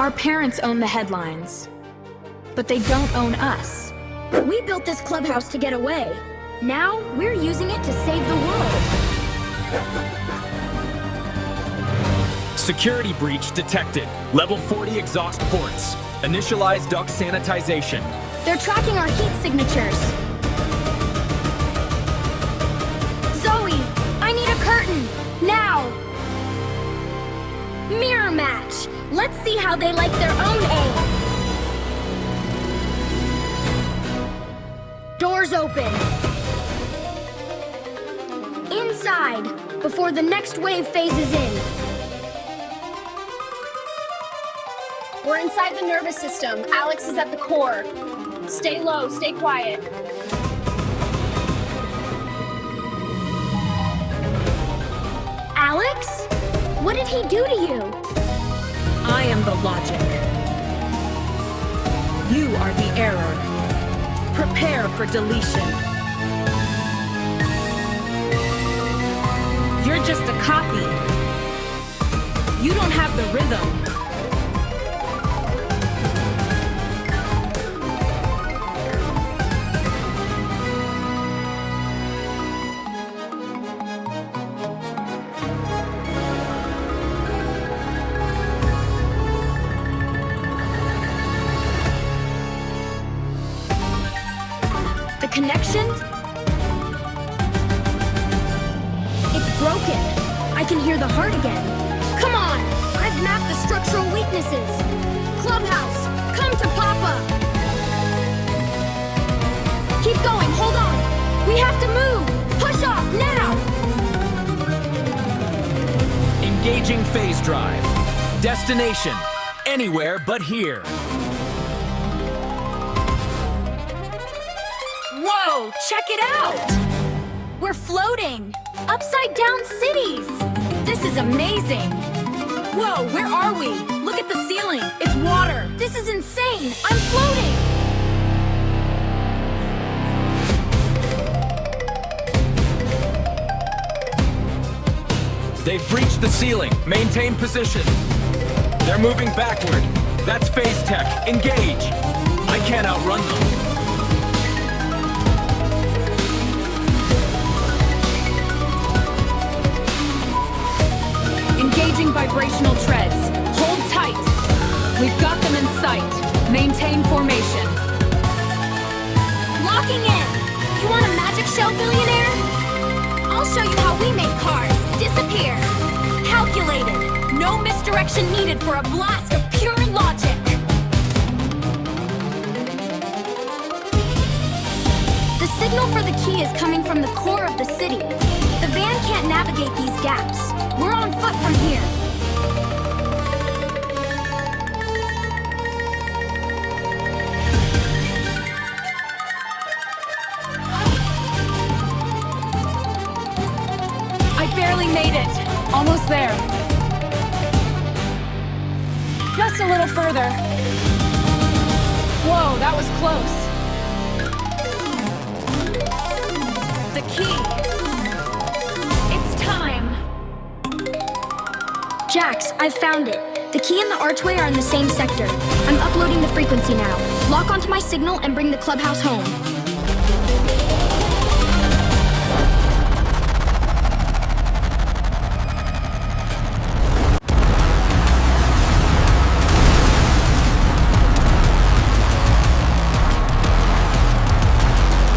Our parents own the headlines, but they don't own us. We built this clubhouse to get away. Now, we're using it to save the world. Security breach detected. Level 40 exhaust ports. Initialize duct sanitization. They're tracking our heat signatures. Zoe, I need a curtain, now! Mirror match. Let's see how they like their own aim. Doors open. Inside, before the next wave phases in. We're inside the nervous system. Alex is at the core. Stay low, stay quiet. Alex? What did he do to you? I am the logic. You are the error. Prepare for deletion. You're just a copy. You don't have the rhythm. The connections? It's broken. I can hear the heart again. Come on! I've mapped the structural weaknesses. Clubhouse, come to Papa! Keep going, hold on! We have to move! Push off, now! Engaging phase drive. Destination. Anywhere but here. Whoa, check it out! We're floating! Upside down cities! This is amazing! Whoa, where are we? Look at the ceiling! It's water! This is insane! I'm floating! They've breached the ceiling. Maintain position. They're moving backward. That's phase tech. Engage! I can't outrun them. Engaging vibrational treads. Hold tight. We've got them in sight. Maintain formation. Locking in! You want a magic show, Billionaire? I'll show you how we make cars disappear. Calculated. No misdirection needed for a blast of pure logic. The signal for the key is coming from the core of the city. The van can't navigate these gaps. We're on foot from here. I barely made it. Almost there. Just a little further. Whoa, that was close. The key. It's time. Jax, I've found it. The key and the archway are in the same sector. I'm uploading the frequency now. Lock onto my signal and bring the clubhouse home.